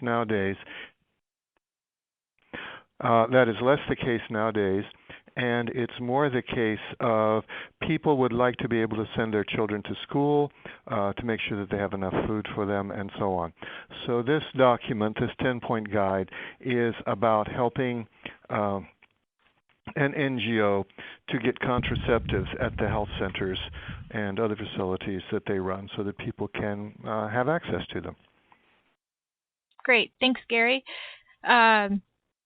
nowadays. That is less the case nowadays, and it's more the case of people would like to be able to send their children to school, to make sure that they have enough food for them, and so on. So this document, this 10-point guide, is about helping an NGO to get contraceptives at the health centers and other facilities that they run so that people can have access to them. Great. Thanks, Gary.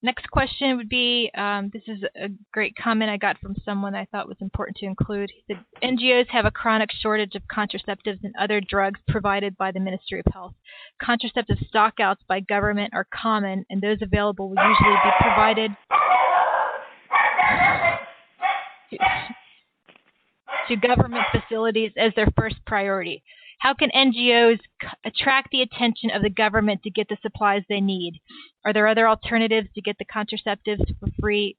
Next question would be, this is a great comment I got from someone I thought was important to include. He said, NGOs have a chronic shortage of contraceptives and other drugs provided by the Ministry of Health. Contraceptive stockouts by government are common, and those available will usually be provided to government facilities as their first priority. How can NGOs attract the attention of the government to get the supplies they need? Are there other alternatives to get the contraceptives for free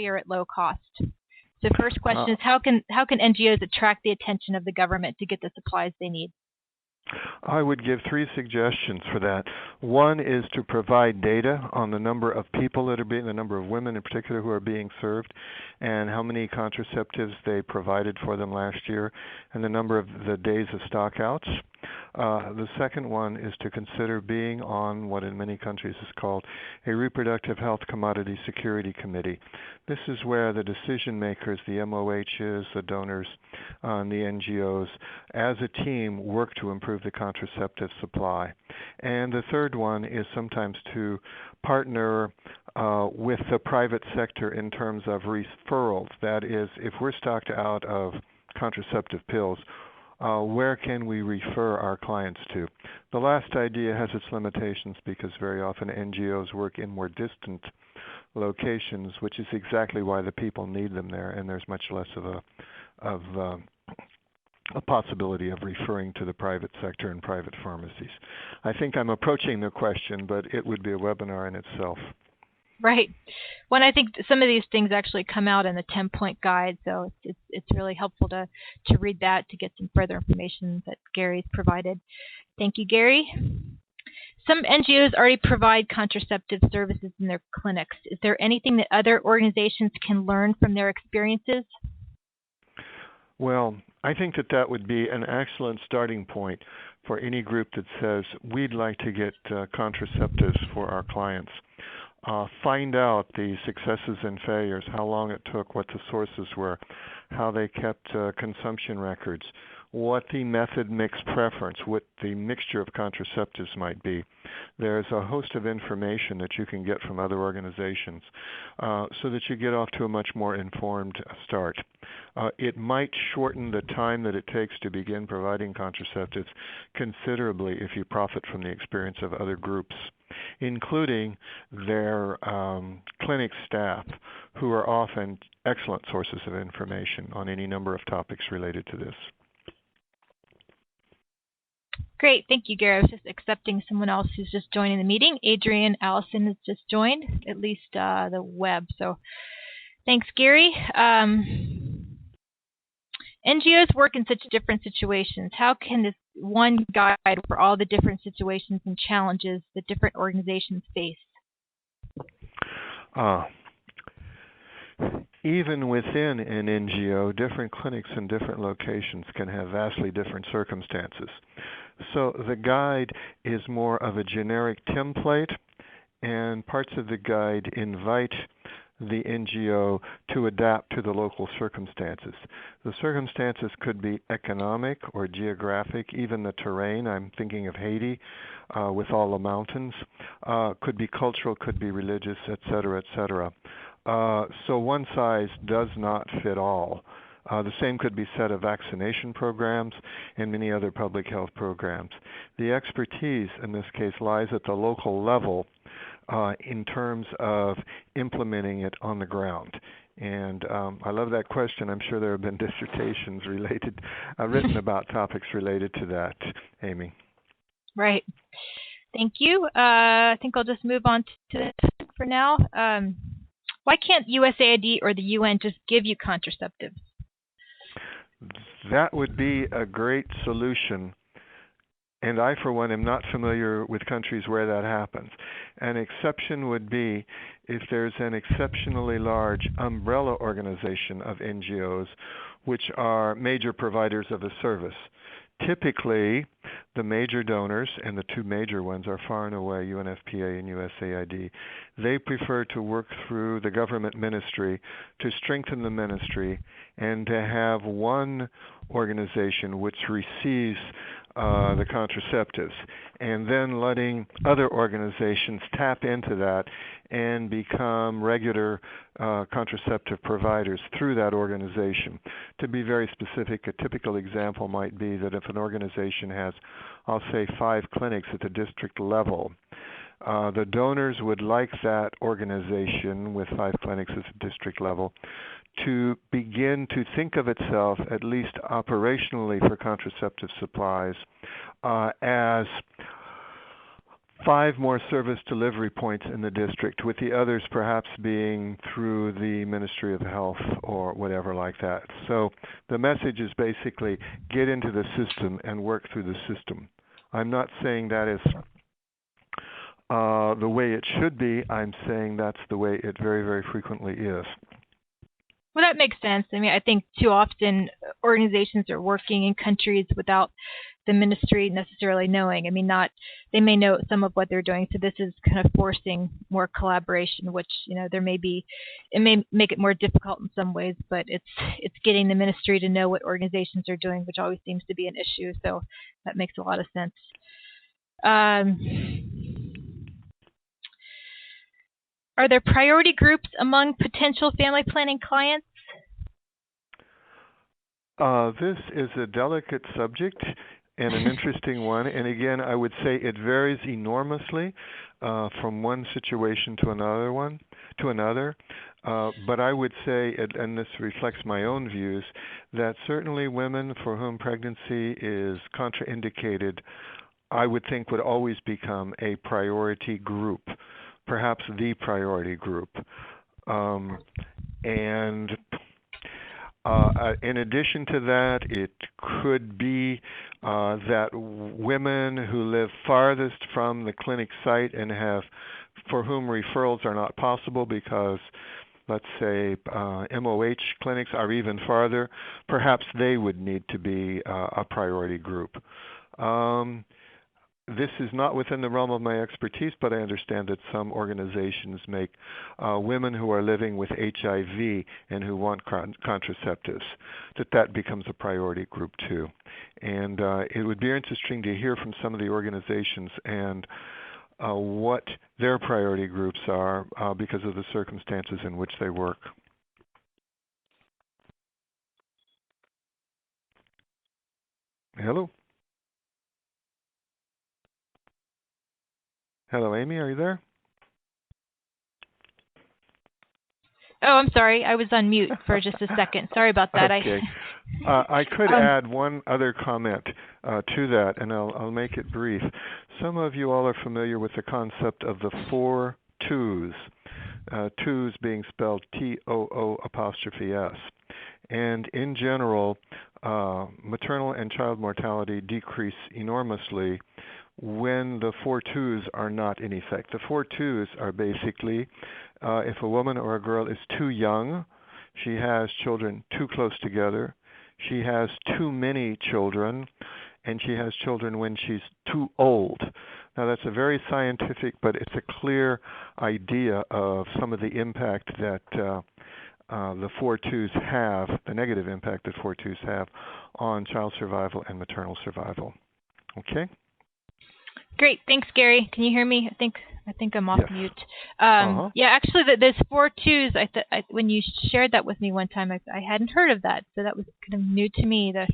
or at low cost? So first question is, how can NGOs attract the attention of the government to get the supplies they need? I would give 3 suggestions for that. One is to provide data on the number of people that are being, the number of women in particular who are being served, and how many contraceptives they provided for them last year, and the number of the days of stockouts. The second one is to consider being on what in many countries is called a Reproductive Health Commodity Security Committee. This is where the decision makers, the MOHs, the donors, and the NGOs, as a team work to improve the contraceptive supply. And the third one is sometimes to partner with the private sector in terms of referrals. That is, if we're stocked out of contraceptive pills, where can we refer our clients to? The last idea has its limitations because very often NGOs work in more distant locations, which is exactly why the people need them there, and there's much less of a possibility of referring to the private sector and private pharmacies. I think I'm approaching the question, but it would be a webinar in itself. Right. Well, I think some of these things actually come out in the 10-point guide, so it's really helpful to read that to get some further information that Gary's provided. Thank you, Gary. Some NGOs already provide contraceptive services in their clinics. Is there anything that other organizations can learn from their experiences? Well, I think that would be an excellent starting point for any group that says we'd like to get contraceptives for our clients. Find out the successes and failures, how long it took, what the sources were, how they kept consumption records, what the method mix preference, what the mixture of contraceptives might be. There's a host of information that you can get from other organizations so that you get off to a much more informed start. It might shorten the time that it takes to begin providing contraceptives considerably if you profit from the experience of other groups, including their clinic staff, who are often excellent sources of information on any number of topics related to this. Great. Thank you, Gary. I was just accepting someone else who's just joining the meeting. Adrian Allison has just joined, at least the web. So thanks, Gary. NGOs work in such different situations. How can this one guide for all the different situations and challenges that different organizations face? Even within an NGO, different clinics in different locations can have vastly different circumstances. So the guide is more of a generic template, and parts of the guide invite the NGO to adapt to the local circumstances. The circumstances could be economic or geographic, even the terrain. I'm thinking of Haiti with all the mountains. Could be cultural, could be religious, et cetera, et cetera. So one size does not fit all. The same could be said of vaccination programs and many other public health programs. The expertise in this case lies at the local level in terms of implementing it on the ground. And I love that question. I'm sure there have been dissertations written about topics related to that, Amy. Right. Thank you. I think I'll just move on to this for now. Why can't USAID or the UN just give you contraceptives? That would be a great solution And I, for one, am not familiar with countries where that happens. An exception would be if there's an exceptionally large umbrella organization of NGOs, which are major providers of a service. Typically, the major donors, and the two major ones are far and away UNFPA and USAID, they prefer to work through the government ministry to strengthen the ministry and to have one organization which receives the contraceptives, and then letting other organizations tap into that and become regular contraceptive providers through that organization. To be very specific, a typical example might be that if an organization has, I'll say, 5 clinics at the district level, the donors would like that organization with 5 clinics at the district level to begin to think of itself, at least operationally for contraceptive supplies, as 5 more service delivery points in the district, with the others perhaps being through the Ministry of Health or whatever like that. So the message is basically get into the system and work through the system. I'm not saying that is the way it should be. I'm saying that's the way it very, very frequently is. Well, that makes sense. I mean, I think too often organizations are working in countries without the ministry necessarily knowing. I mean, they may know some of what they're doing, so this is kind of forcing more collaboration, which, it may make it more difficult in some ways, but it's getting the ministry to know what organizations are doing, which always seems to be an issue. So that makes a lot of sense. Are there priority groups among potential family planning clients? This is a delicate subject and an interesting one. And again, I would say it varies enormously from one situation to another. But I would say, and this reflects my own views, that certainly women for whom pregnancy is contraindicated, I would think would always become a priority group, perhaps the priority group. And in addition to that, it could be that women who live farthest from the clinic site and for whom referrals are not possible because, let's say, MOH clinics are even farther, perhaps they would need to be a priority group. This is not within the realm of my expertise, but I understand that some organizations make women who are living with HIV and who want contraceptives, that becomes a priority group too. And it would be interesting to hear from some of the organizations and what their priority groups are because of the circumstances in which they work. Hello? Hello, Amy, are you there? Oh, I'm sorry. I was on mute for just a second. Sorry about that. Okay. I could add one other comment to that, and I'll make it brief. Some of you all are familiar with the concept of the 4 twos, twos being spelled TOO''S. And in general, maternal and child mortality decrease enormously when the 4 twos are not in effect. The 4 twos are basically if a woman or a girl is too young, she has children too close together, she has too many children, and she has children when she's too old. Now that's a very scientific, but it's a clear idea of some of the impact that the 4 twos have, the negative impact that 4 twos have on child survival and maternal survival. Okay? Great. Thanks, Gary. Can you hear me? I think I'm off mute. Yeah, actually, there's 4 twos. When you shared that with me one time, I hadn't heard of that, so that was kind of new to me. The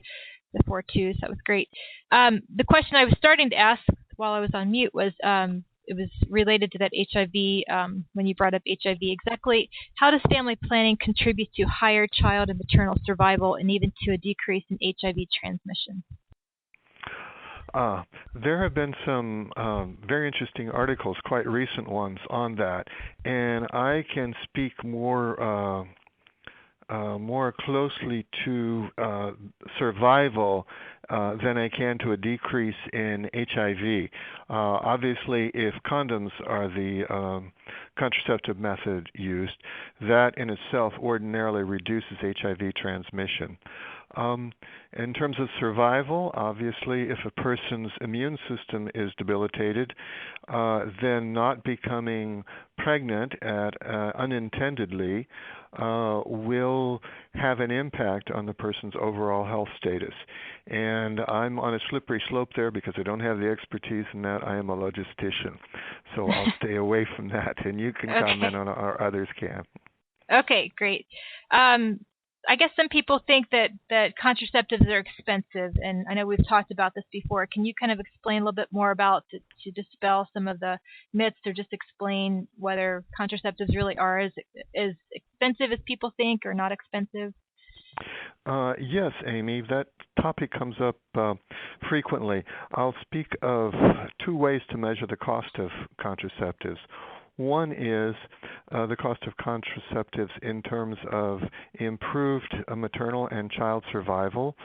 4 twos. That was great. The question I was starting to ask while I was on mute was it was related to that HIV. When you brought up HIV, exactly how does family planning contribute to higher child and maternal survival, and even to a decrease in HIV transmission? There have been some very interesting articles, quite recent ones, on that, and I can speak more more closely to survival than I can to a decrease in HIV. Obviously, if condoms are the contraceptive method used, that in itself ordinarily reduces HIV transmission. In terms of survival, obviously, if a person's immune system is debilitated, then not becoming pregnant unintendedly will have an impact on the person's overall health status. And I'm on a slippery slope there because I don't have the expertise in that. I am a logistician, so I'll stay away from that, and you can comment on it, or others can. Okay, great. I guess some people think that contraceptives are expensive, and I know we've talked about this before. Can you kind of explain a little bit more about to dispel some of the myths, or just explain whether contraceptives really are as expensive as people think, or not expensive? Yes, Amy, that topic comes up frequently. I'll speak of two ways to measure the cost of contraceptives. One is the cost of contraceptives in terms of improved maternal and child survival,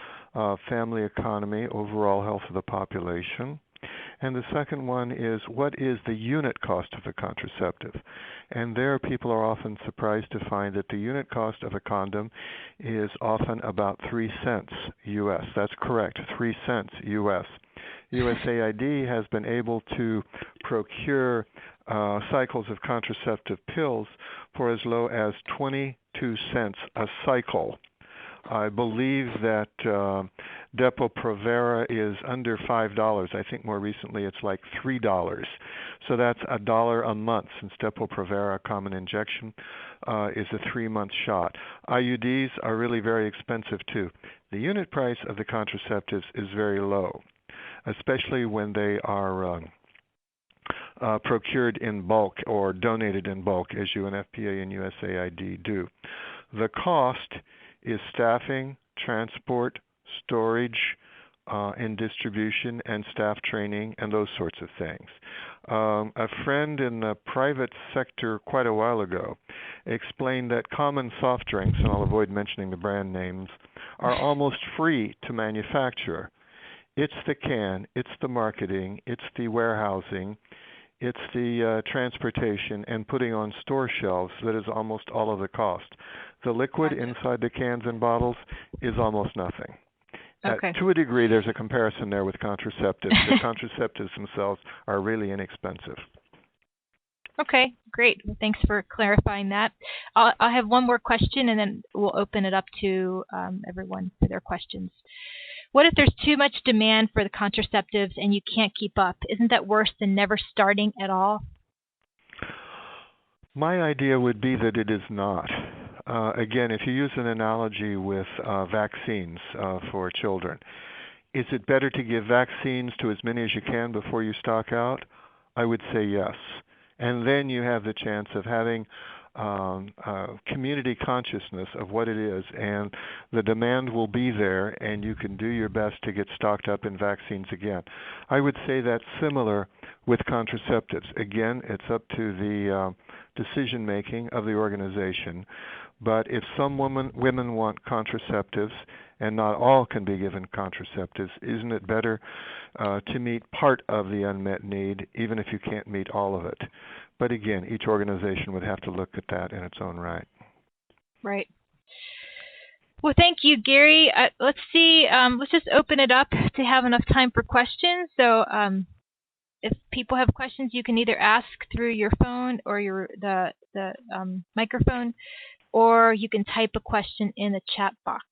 family economy, overall health of the population. And the second one is, what is the unit cost of a contraceptive? And there people are often surprised to find that the unit cost of a condom is often about 3 cents U.S. That's correct, 3 cents U.S. USAID has been able to procure cycles of contraceptive pills for as low as 22 cents a cycle. I believe that Depo-Provera is under $5. I think more recently it's like $3. So that's $1 a month, since Depo-Provera, common injection, is a 3-month shot. IUDs are really very expensive too. The unit price of the contraceptives is very low, especially when they are procured in bulk or donated in bulk, as UNFPA and USAID do. The cost is staffing, transport, storage, and distribution, and staff training, and those sorts of things. A friend in the private sector quite a while ago explained that common soft drinks, and I'll avoid mentioning the brand names, are almost free to manufacture. It's the can, it's the marketing, it's the warehousing, it's the transportation and putting on store shelves that is almost all of the cost. The liquid inside the cans and bottles is almost nothing. Okay. To a degree, there's a comparison there with contraceptives. The contraceptives themselves are really inexpensive. Okay, great. Well, thanks for clarifying that. I'll have one more question, and then we'll open it up to everyone for their questions. What if there's too much demand for the contraceptives and you can't keep up? Isn't that worse than never starting at all? My idea would be that it is not. Again, if you use an analogy with vaccines for children, is it better to give vaccines to as many as you can before you stock out? I would say yes. And then you have the chance of having community consciousness of what it is, and the demand will be there, and you can do your best to get stocked up in vaccines again. I would say that's similar with contraceptives. Again, it's up to the decision making of the organization, but if some women want contraceptives, and not all can be given contraceptives, isn't it better to meet part of the unmet need, even if you can't meet all of it? But again, each organization would have to look at that in its own right. Right. Well, thank you, Gary. Let's see. Let's just open it up to have enough time for questions. So if people have questions, you can either ask through your phone or the microphone, or you can type a question in the chat box.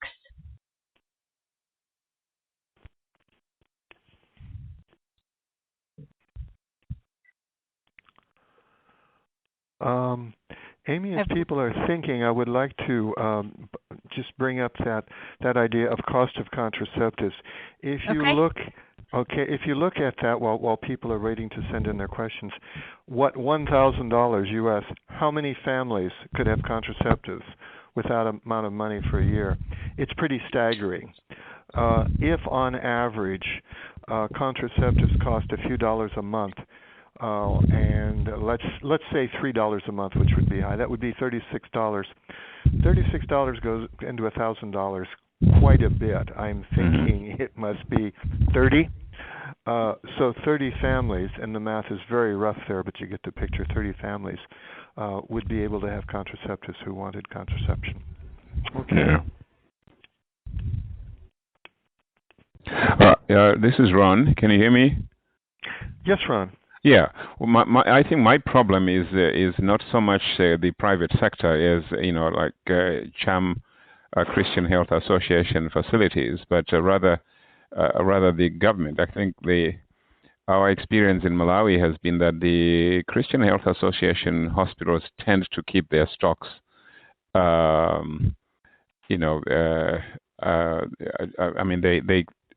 Amy, as people are thinking, I would like to just bring up that idea of cost of contraceptives. If you look at that while people are waiting to send in their questions, what $1,000 US, how many families could have contraceptives with that amount of money for a year? It's pretty staggering. If on average contraceptives cost a few dollars a month, and let's say $3 a month, which would be high. That would be $36. $36 goes into $1,000 quite a bit. I'm thinking it must be 30. So 30 families, and the math is very rough there, but you get the picture. 30 families would be able to have contraceptives who wanted contraception. Okay. This is Ron. Can you hear me? Yes, Ron. Yeah. Well, I think my problem is not so much the private sector as like CHAM, Christian Health Association facilities, but rather the government. I think our experience in Malawi has been that the Christian Health Association hospitals tend to keep their stocks. I mean,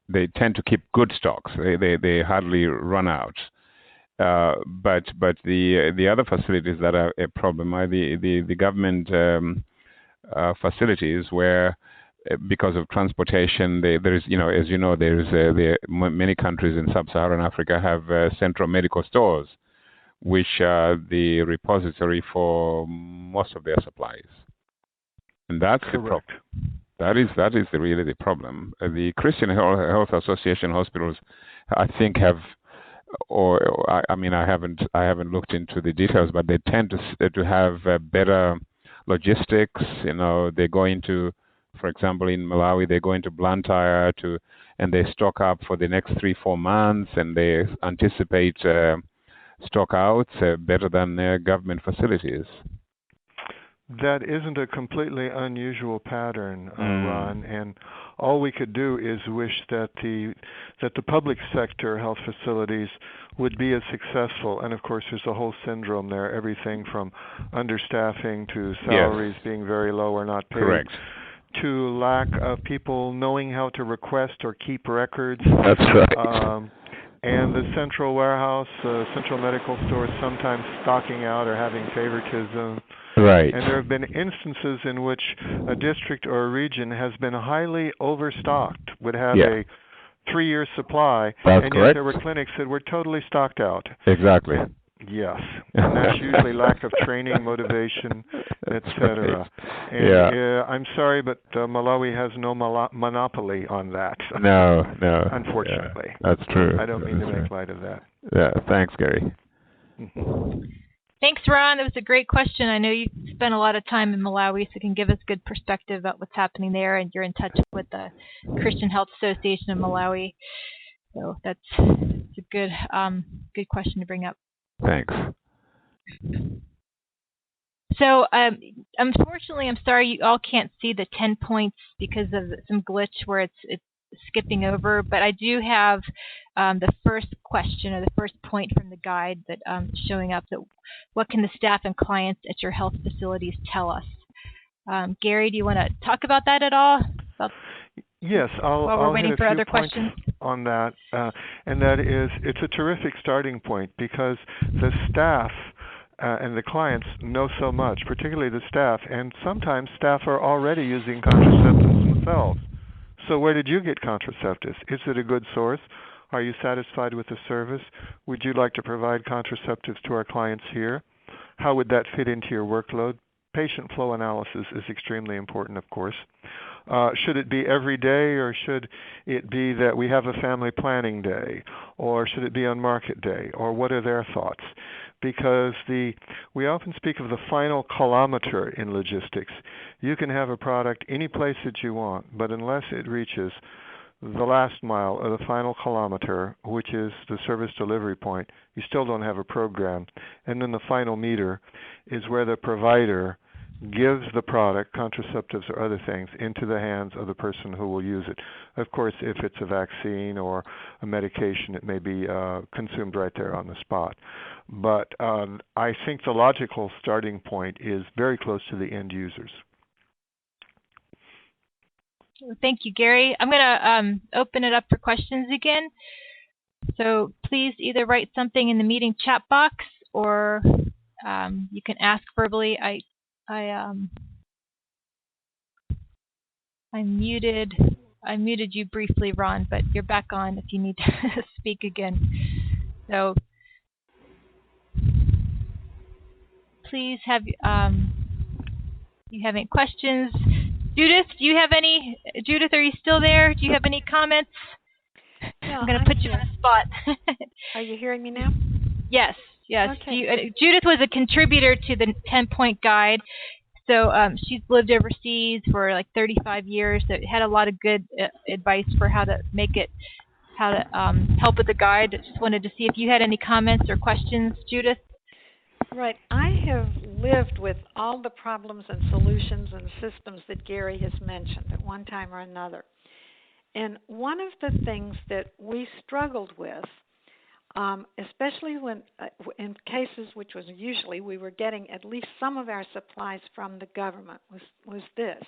they tend to keep good stocks. They hardly run out. But the other facilities that are a problem are the government facilities where, because of transportation, there is, as you know, many countries in sub-Saharan Africa have central medical stores, which are the repository for most of their supplies, and that's the problem. That is really the problem. The Christian Health Association hospitals, I think, have, I haven't looked into the details, but they tend to have better logistics. They go into, for example, in Malawi, they go into Blantyre and they stock up for the next 3-4 months, and they anticipate stock outs better than their government facilities. That isn't a completely unusual pattern, Ron, and all we could do is wish that the public sector health facilities would be as successful. And of course, there's a whole syndrome there, everything from understaffing to salaries being very low or not paid. Correct. To lack of people knowing how to request or keep records. That's right. And the central warehouse, central medical stores sometimes stocking out or having favoritism. Right. And there have been instances in which a district or a region has been highly overstocked, would have a 3-year supply, that's and correct. Yet there were clinics that were totally stocked out. Exactly. Yes, and that's usually lack of training, motivation, etc. Right. And I'm sorry, but Malawi has no monopoly on that. No. Unfortunately. That's true. I don't mean to make light of that. Yeah, thanks, Gary. Thanks, Ron. That was a great question. I know you spent a lot of time in Malawi, so you can give us good perspective about what's happening there, and you're in touch with the Christian Health Association of Malawi. So that's a good question to bring up. Thanks. So, unfortunately, I'm sorry you all can't see the 10 points because of some glitch where it's skipping over. But I do have the first question or the first point from the guide that showing up. That what can the staff and clients at your health facilities tell us? Gary, do you want to talk about that at all? Yes, while we're waiting for other questions on that, and that is, it's a terrific starting point because the staff and the clients know so much, particularly the staff, and sometimes staff are already using contraceptives themselves. So where did you get contraceptives? Is it a good source? Are you satisfied with the service? Would you like to provide contraceptives to our clients here? How would that fit into your workload? Patient flow analysis is extremely important, of course. Should it be every day, or should it be that we have a family planning day, or should it be on market day, or what are their thoughts? Because we often speak of the final kilometer in logistics. You can have a product any place that you want, but unless it reaches the last mile or the final kilometer, which is the service delivery point, you still don't have a program. And then the final meter is where the provider gives the product, contraceptives or other things, into the hands of the person who will use it. Of course, if it's a vaccine or a medication, it may be consumed right there on the spot. But I think the logical starting point is very close to the end users. Thank you, Gary. I'm going to open it up for questions again. So please either write something in the meeting chat box, or you can ask verbally. I muted you briefly, Ron, but you're back on if you need to speak again. So please have you have any questions? Judith, do you have any? Judith, are you still there? Do you have any comments? Yeah, I'm going to put you on the spot. Are you hearing me now? Yes. Okay. Judith was a contributor to the 10-point guide. So she's lived overseas for like 35 years. So it had a lot of good advice for how to make it, how to help with the guide. Just wanted to see if you had any comments or questions, Judith. Right. I have lived with all the problems and solutions and systems that Gary has mentioned at one time or another. And one of the things that we struggled with, especially when in cases which was usually we were getting at least some of our supplies from the government, was this.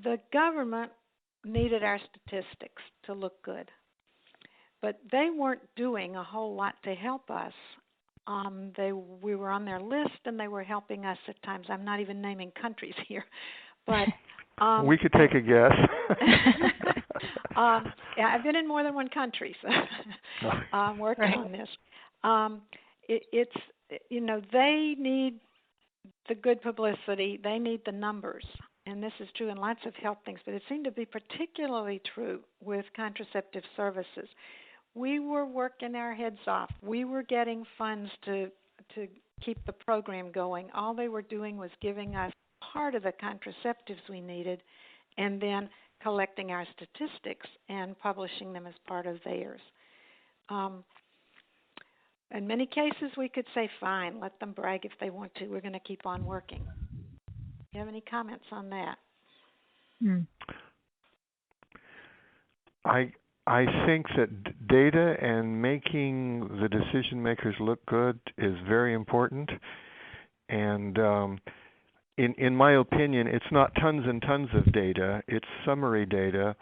The government needed our statistics to look good, but they weren't doing a whole lot to help us. We were on their list, and they were helping us at times. I'm not even naming countries here, but we could take a guess. Yeah, I've been in more than one country, so I'm working on this. It's they need the good publicity. They need the numbers, and this is true in lots of health things. But it seemed to be particularly true with contraceptive services. We were working our heads off. We were getting funds to keep the program going. All they were doing was giving us part of the contraceptives we needed, and then collecting our statistics and publishing them as part of theirs. In many cases, we could say, fine, let them brag if they want to. We're going to keep on working. Do you have any comments on that? I think that data and making the decision makers look good is very important. And in my opinion, it's not tons and tons of data. It's summary data.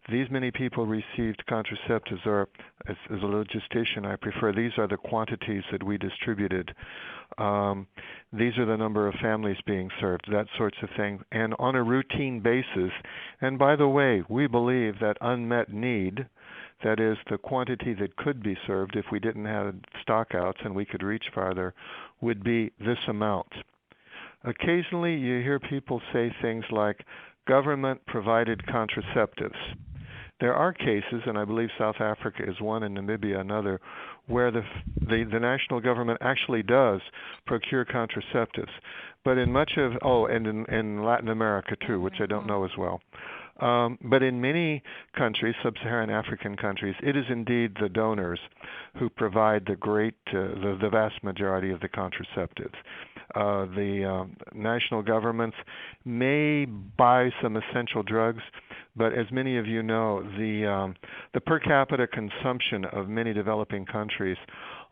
These many people received contraceptives, or as a logistician, I prefer these are the quantities that we distributed. These are the number of families being served, that sorts of thing, and on a routine basis. And by the way, we believe that unmet need, that is the quantity that could be served if we didn't have stockouts and we could reach farther, would be this amount. Occasionally you hear people say things like government-provided contraceptives. There are cases, and I believe South Africa is one and Namibia another, where the national government actually does procure contraceptives. But in much of, and in Latin America too, which I don't know as well. But in many countries, sub-Saharan African countries, it is indeed the donors who provide the vast majority of the contraceptives. The national governments may buy some essential drugs, but as many of you know, the per capita consumption of many developing countries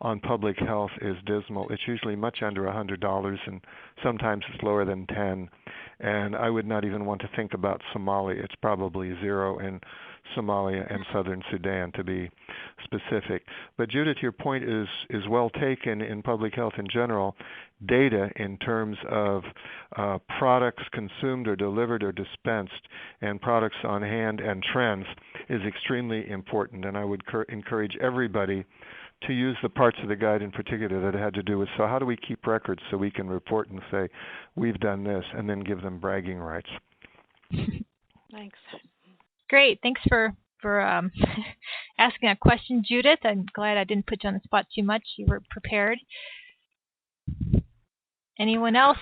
on public health is dismal. It's usually much under $100, and sometimes it's lower than 10. And I would not even want to think about Somalia. It's probably zero in Somalia and southern Sudan, to be specific. But Judith, your point is well taken in public health in general. Data in terms of products consumed or delivered or dispensed and products on hand and trends is extremely important. And I would encourage everybody to use the parts of the guide in particular that had to do with, so how do we keep records so we can report and say, we've done this, and then give them bragging rights. Thanks. Great. Thanks for asking that question, Judith. I'm glad I didn't put you on the spot too much. You were prepared. Anyone else?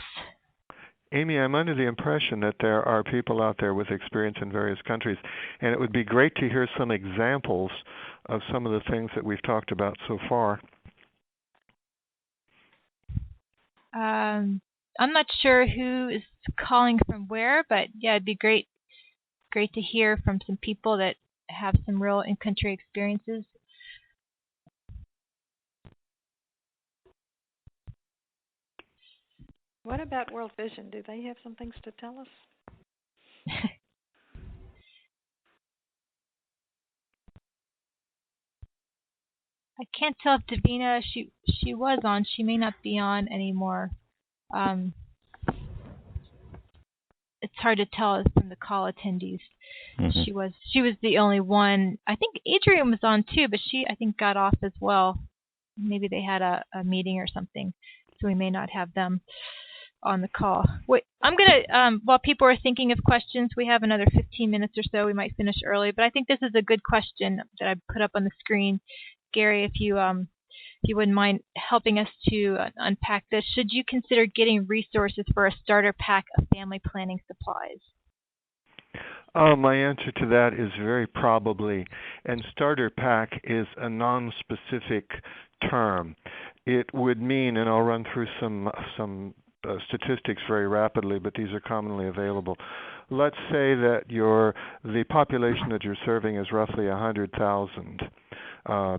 Amy, I'm under the impression that there are people out there with experience in various countries, and it would be great to hear some examples of some of the things that we've talked about so far. I'm not sure who is calling from where, but yeah, it'd be great to hear from some people that have some real in-country experiences. What about World Vision? Do they have some things to tell us? I can't tell if Davina, she was on. She may not be on anymore. It's hard to tell from the call attendees. Mm-hmm. She was the only one. I think Adrienne was on too, but she I think got off as well. Maybe they had a meeting or something. so we may not have them on the call. Wait, I'm going to, while people are thinking of questions, we have another 15 minutes or so. We might finish early, but I think this is a good question that I put up on the screen. Gary, if you wouldn't mind helping us to unpack this, should you consider getting resources for a starter pack of family planning supplies? My answer to that is very probably. And starter pack is a non-specific term. It would mean, and I'll run through some statistics very rapidly, but these are commonly available. Let's say that the population that you're serving is roughly 100,000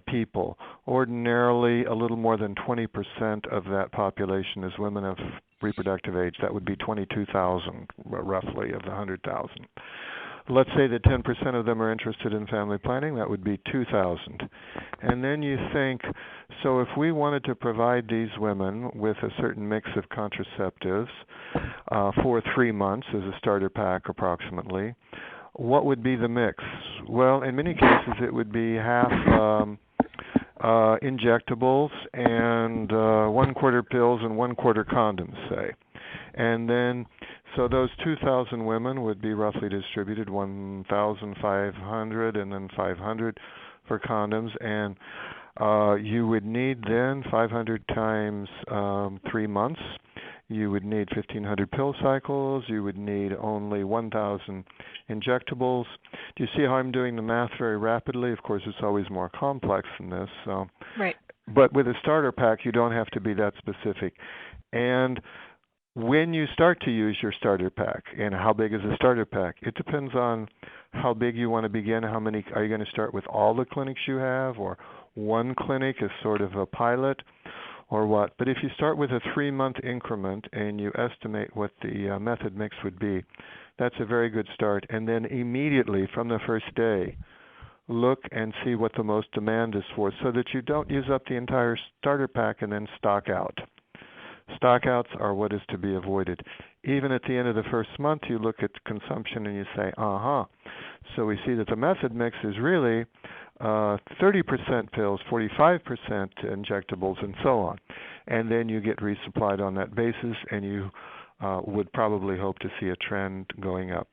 people. Ordinarily, a little more than 20% of that population is women of reproductive age. That would be 22,000, roughly, of the 100,000. Let's say that 10% of them are interested in family planning. That would be 2,000. And then you think, so if we wanted to provide these women with a certain mix of contraceptives for 3 months as a starter pack approximately, what would be the mix? Well, in many cases it would be half injectables and 1/4 pills and 1/4 condoms, say. And then, so those 2,000 women would be roughly distributed 1,500 and then 500 for condoms. And you would need then 500 times 3 months. You would need 1,500 pill cycles. You would need only 1,000 injectables. Do you see how I'm doing the math very rapidly? Of course, it's always more complex than this. So. Right. But with a starter pack, you don't have to be that specific. And when you start to use your starter pack, and how big is a starter pack? It depends on how big you want to begin. How many are you going to start with? All the clinics you have, or one clinic as sort of a pilot, or what? But if you start with a 3-month increment and you estimate what the method mix would be, that's a very good start. And then immediately from the first day, look and see what the most demand is for, so that you don't use up the entire starter pack and then stock out. Stockouts are what is to be avoided. Even at the end of the first month, you look at consumption and you say, So we see that the method mix is really 30% pills, 45% injectables, and so on. And then you get resupplied on that basis, and you would probably hope to see a trend going up.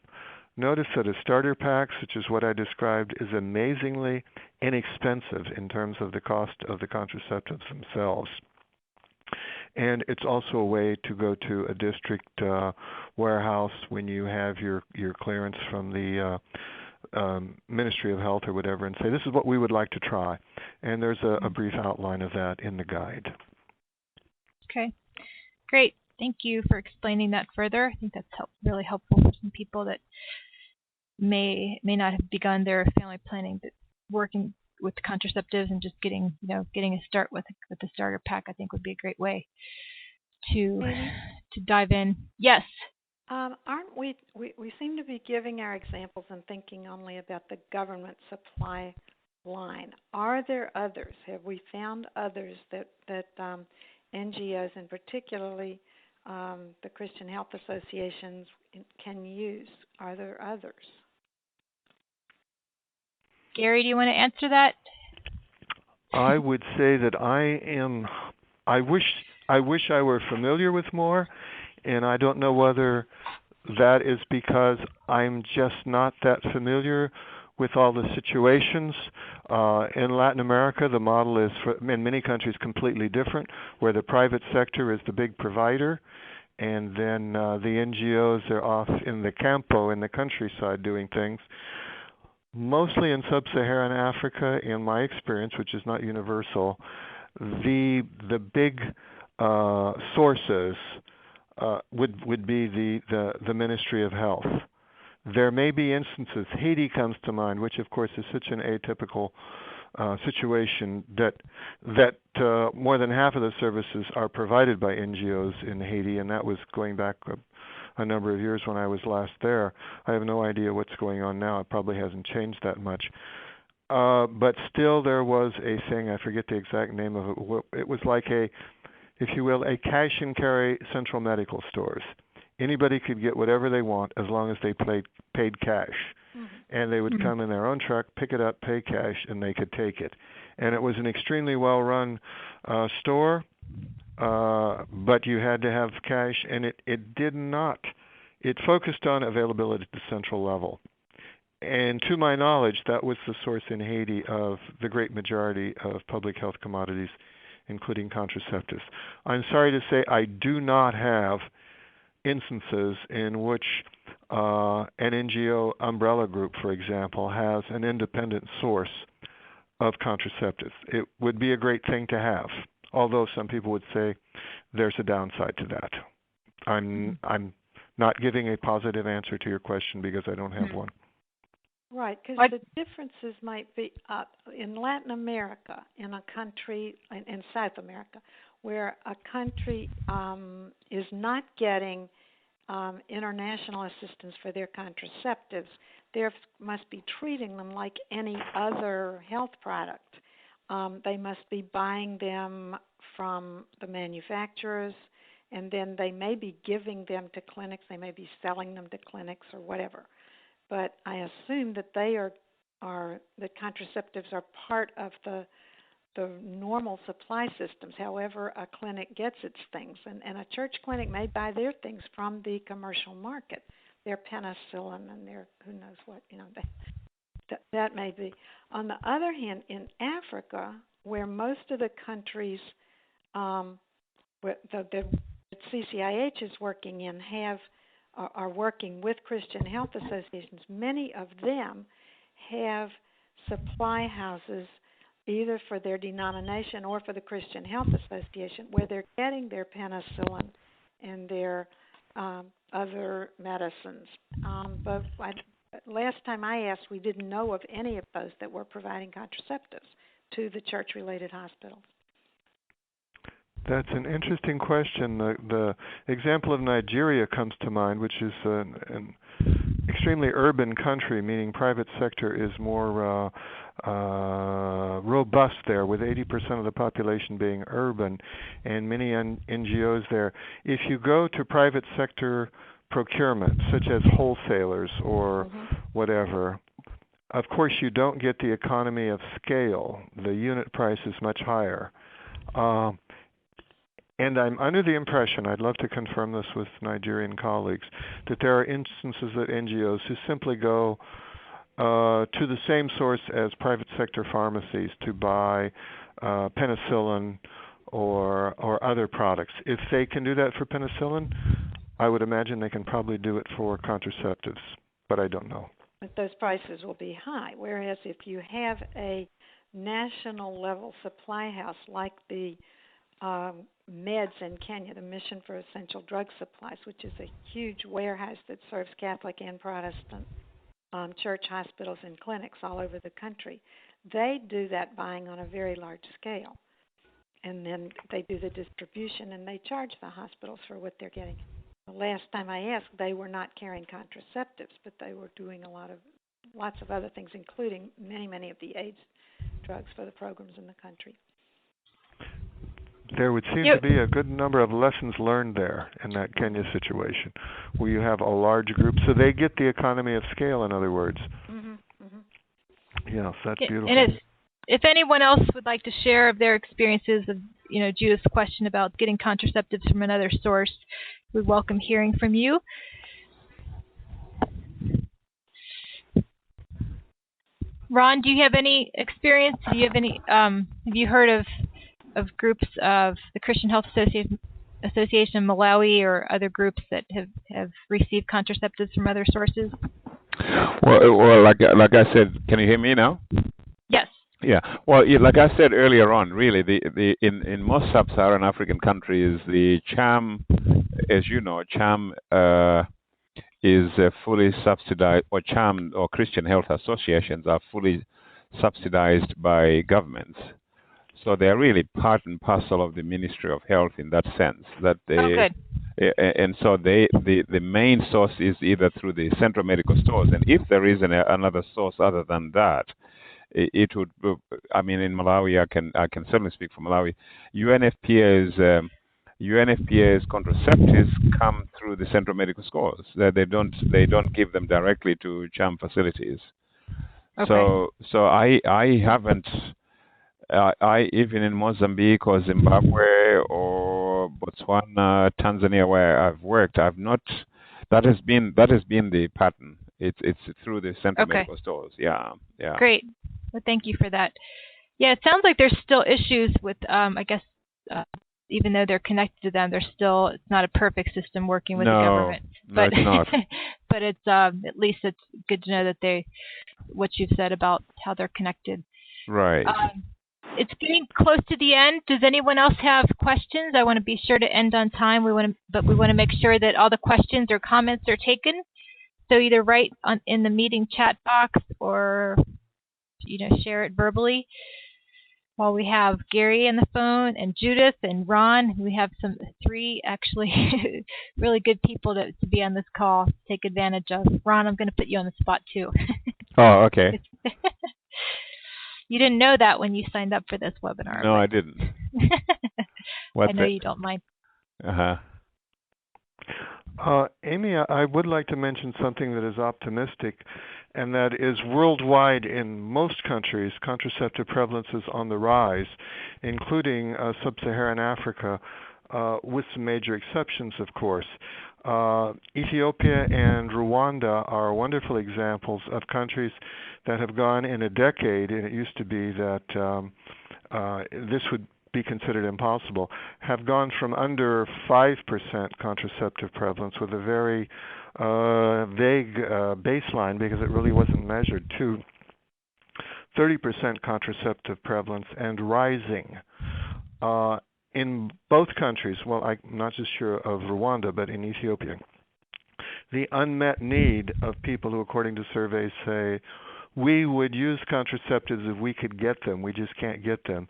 Notice that a starter pack, such as what I described, is amazingly inexpensive in terms of the cost of the contraceptives themselves. And it's also a way to go to a district warehouse when you have your clearance from the Ministry of Health or whatever, and say, this is what we would like to try. And there's a brief outline of that in the guide. Okay, great. Thank you for explaining that further. I think that's really helpful for some people that may not have begun their family planning, but working with contraceptives and just getting a start with the starter pack, I think would be a great way to dive in. Yes. Aren't we seem to be giving our examples and thinking only about the government supply line. Are there others? Have we found others that NGOs and particularly the Christian Health Associations can use? Are there others? Gary, do you want to answer that? I would say that I wish I were familiar with more, and I don't know whether that is because I'm just not that familiar with all the situations. In Latin America, the model is, in many countries, completely different, where the private sector is the big provider, and then the NGOs are off in the campo, in the countryside, doing things. Mostly in sub-Saharan Africa, in my experience, which is not universal, the big sources would be the Ministry of Health. There may be instances, Haiti comes to mind, which of course is such an atypical situation that more than half of the services are provided by NGOs in Haiti, and that was going back a number of years when I was last there. I have no idea what's going on now. It probably hasn't changed that much. But still there was a thing, I forget the exact name of it. It was like a cash and carry central medical stores. Anybody could get whatever they want as long as they paid cash. Mm-hmm. And they would come in their own truck, pick it up, pay cash, and they could take it. And it was an extremely well-run store. but you had to have cash, and it did not. It focused on availability at the central level. And to my knowledge, that was the source in Haiti of the great majority of public health commodities, including contraceptives. I'm sorry to say I do not have instances in which an NGO umbrella group, for example, has an independent source of contraceptives. It would be a great thing to have, although some people would say there's a downside to that. I'm not giving a positive answer to your question because I don't have one. Right, because the differences might be in Latin America, in a country, in South America, where a country is not getting international assistance for their contraceptives. They must be treating them like any other health product. They must be buying them from the manufacturers, and then they may be giving them to clinics. They may be selling them to clinics or whatever. But I assume that they are that contraceptives are part of the normal supply systems. However, a clinic gets its things, and a church clinic may buy their things from the commercial market. Their penicillin and their who knows what, that may be. On the other hand, in Africa, where most of the countries where the CCIH is working in are working with Christian health associations, many of them have supply houses either for their denomination or for the Christian Health Association where they're getting their penicillin and their other medicines. But last time I asked, we didn't know of any of those that were providing contraceptives to the church-related hospitals. That's an interesting question. The example of Nigeria comes to mind, which is an extremely urban country, meaning private sector is more robust there, with 80% of the population being urban and many NGOs there. If you go to private sector procurement, such as wholesalers or whatever, of course you don't get the economy of scale. The unit price is much higher. And I'm under the impression, I'd love to confirm this with Nigerian colleagues, that there are instances at NGOs who simply go to the same source as private sector pharmacies to buy penicillin or other products. If they can do that for penicillin, I would imagine they can probably do it for contraceptives, but I don't know. But those prices will be high, whereas if you have a national level supply house like the MEDS in Kenya, the Mission for Essential Drug Supplies, which is a huge warehouse that serves Catholic and Protestant church hospitals and clinics all over the country. They do that buying on a very large scale. And then they do the distribution and they charge the hospitals for what they're getting. The last time I asked, they were not carrying contraceptives, but they were doing lots of other things, including many of the AIDS drugs for the programs in the country. There would seem to be a good number of lessons learned there in that Kenya situation, where you have a large group, so they get the economy of scale, in other words. Yes, that's beautiful. And if anyone else would like to share of their experiences of, Judith's question about getting contraceptives from another source, we welcome hearing from you. Ron, do you have any experience? Do you have any? Have you heard of groups of the Christian Health Association in Malawi or other groups that have received contraceptives from other sources? Well, like I said, can you hear me now? Yes. Yeah. Well, like I said earlier on, really, in most sub-Saharan African countries, the CHAM, as you know, CHAM is fully subsidized, or CHAM or Christian Health Associations are fully subsidized by governments. So they are really part and parcel of the Ministry of Health in that sense. That they, good. And so the main source is either through the central medical stores, and if there is another source other than that, it would. I mean, in Malawi, I can certainly speak for Malawi. UNFPA's contraceptives come through the central medical stores. They don't give them directly to CHAM facilities. Okay. So I haven't. I even in Mozambique or Zimbabwe or Botswana, Tanzania, where I've worked, I've not. That has been the pattern. It's through the central medical stores. Yeah. Great. Well, thank you for that. Yeah, it sounds like there's still issues with, I guess, even though they're connected to them, it's not a perfect system working with the government. No, it's not. But it's at least it's good to know that what you've said about how they're connected. Right. It's getting close to the end. Does anyone else have questions? I want to be sure to end on time. We want to make sure that all the questions or comments are taken. So either write in the meeting chat box or share it verbally. While we have Gary on the phone and Judith and Ron, we have three actually really good people to be on this call to take advantage of. Ron, I'm going to put you on the spot too. Oh, okay. You didn't know that when you signed up for this webinar. No, I didn't. I know you don't mind. Amy, I would like to mention something that is optimistic, and that is worldwide in most countries, contraceptive prevalence is on the rise, including sub-Saharan Africa, with some major exceptions, of course. Ethiopia and Rwanda are wonderful examples of countries that have gone in a decade, and it used to be that this would be considered impossible, have gone from under 5% contraceptive prevalence with a very vague baseline because it really wasn't measured to 30% contraceptive prevalence and rising. In both countries, well, I'm not just sure of Rwanda, but in Ethiopia, the unmet need of people who, according to surveys, say, we would use contraceptives if we could get them, we just can't get them,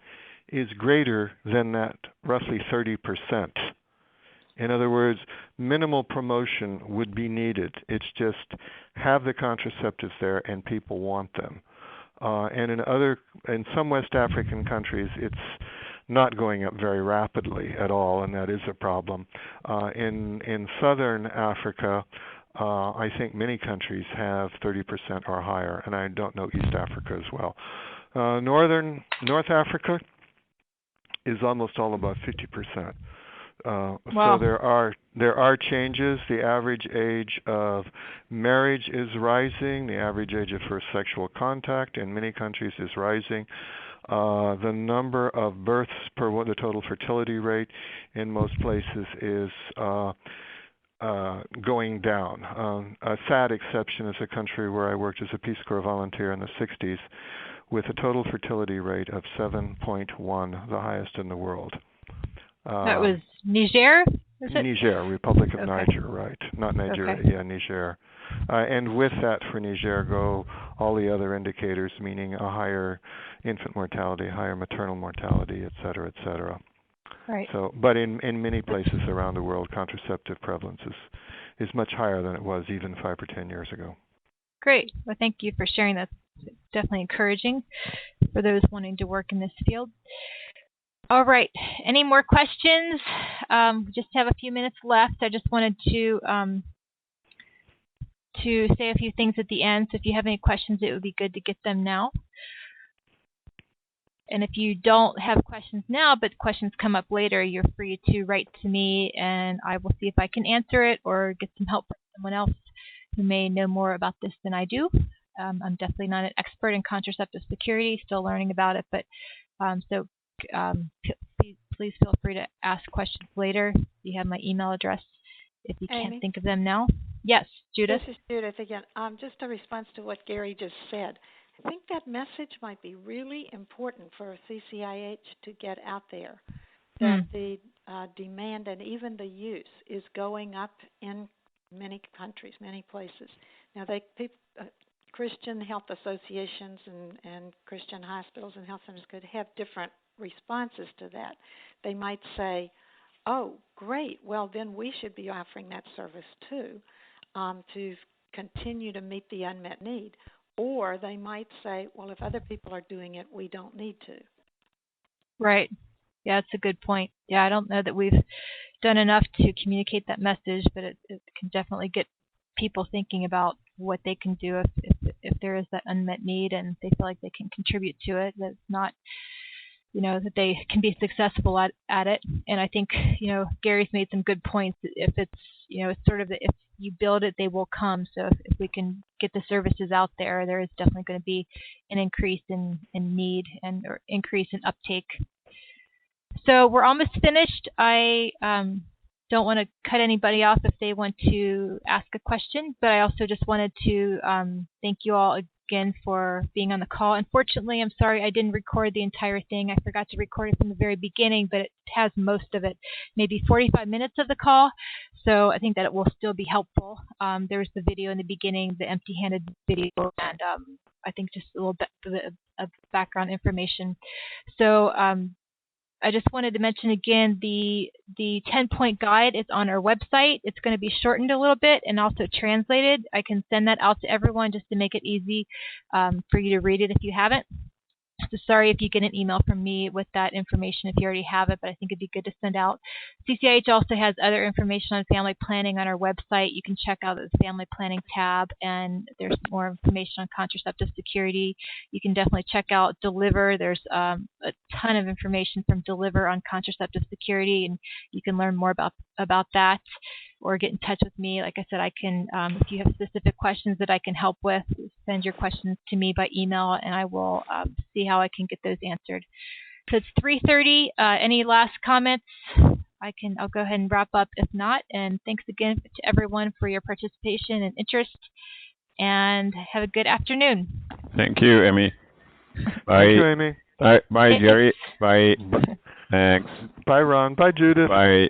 is greater than that roughly 30%. In other words, minimal promotion would be needed. It's just have the contraceptives there and people want them. And in some West African countries, it's not going up very rapidly at all, and that is a problem. In southern Africa, I think many countries have 30% or higher, and I don't know East Africa as well. North Africa is almost all about 50%. Wow. So there are changes. The average age of marriage is rising. The average age of first sexual contact in many countries is rising. The number of births per the total fertility rate in most places is going down. A sad exception is a country where I worked as a Peace Corps volunteer in the 60s with a total fertility rate of 7.1, the highest in the world. That was Niger? Niger, Republic of Niger, right. Not Nigeria, yeah, Niger. And with that for Niger go all the other indicators, meaning a higher infant mortality, higher maternal mortality, et cetera, et cetera. Right. So, but in many places around the world, contraceptive prevalence is much higher than it was even 5 or 10 years ago. Great. Well, thank you for sharing that. It's definitely encouraging for those wanting to work in this field. All right. Any more questions? We just have a few minutes left. I just wanted to say a few things at the end. So if you have any questions, it would be good to get them now. And if you don't have questions now, but questions come up later, you're free to write to me, and I will see if I can answer it or get some help from someone else who may know more about this than I do. I'm definitely not an expert in contraceptive security, still learning about it, but please feel free to ask questions later. You have my email address if you can't think of them now. Yes, Judith? This is Judith again. Just a response to what Gary just said. I think that message might be really important for CCIH to get out there, that the demand and even the use is going up in many countries, many places. Now, Christian health associations and Christian hospitals and health centers could have different responses to that. They might say, oh, great, well, then we should be offering that service too, to continue to meet the unmet need. Or they might say, well, if other people are doing it, we don't need to. Right. Yeah, that's a good point. Yeah, I don't know that we've done enough to communicate that message, but it can definitely get people thinking about what they can do if there is that unmet need and they feel like they can contribute to it. That's not that they can be successful at it. And I think, Gary's made some good points. If it's, it's sort of if you build it, they will come. So if we can get the services out there, there is definitely going to be an increase in need or increase in uptake. So we're almost finished. I don't want to cut anybody off if they want to ask a question, but I also just wanted to thank you all again for being on the call. Unfortunately, I'm sorry I didn't record the entire thing. I forgot to record it from the very beginning, but it has most of it, maybe 45 minutes of the call. So I think that it will still be helpful. There's the video in the beginning, the empty-handed video, and I think just a little bit of background information. So I just wanted to mention again the 10-point guide is on our website. It's going to be shortened a little bit and also translated. I can send that out to everyone just to make it easy for you to read it if you haven't. So sorry if you get an email from me with that information if you already have it, but I think it'd be good to send out. CCIH also has other information on family planning on our website. You can check out the family planning tab, and there's more information on contraceptive security. You can definitely check out Deliver. There's a ton of information from Deliver on contraceptive security, and you can learn more about that. Or get in touch with me. Like I said, I can, if you have specific questions that I can help with, send your questions to me by email, and I will see how I can get those answered. So it's 3:30. Any last comments? I'll go ahead and wrap up if not. And thanks again to everyone for your participation and interest. And have a good afternoon. Thank you, Amy. Bye. Thank you, Amy. Bye, Jerry. Bye. Thanks. Bye, Ron. Bye, Judith. Bye.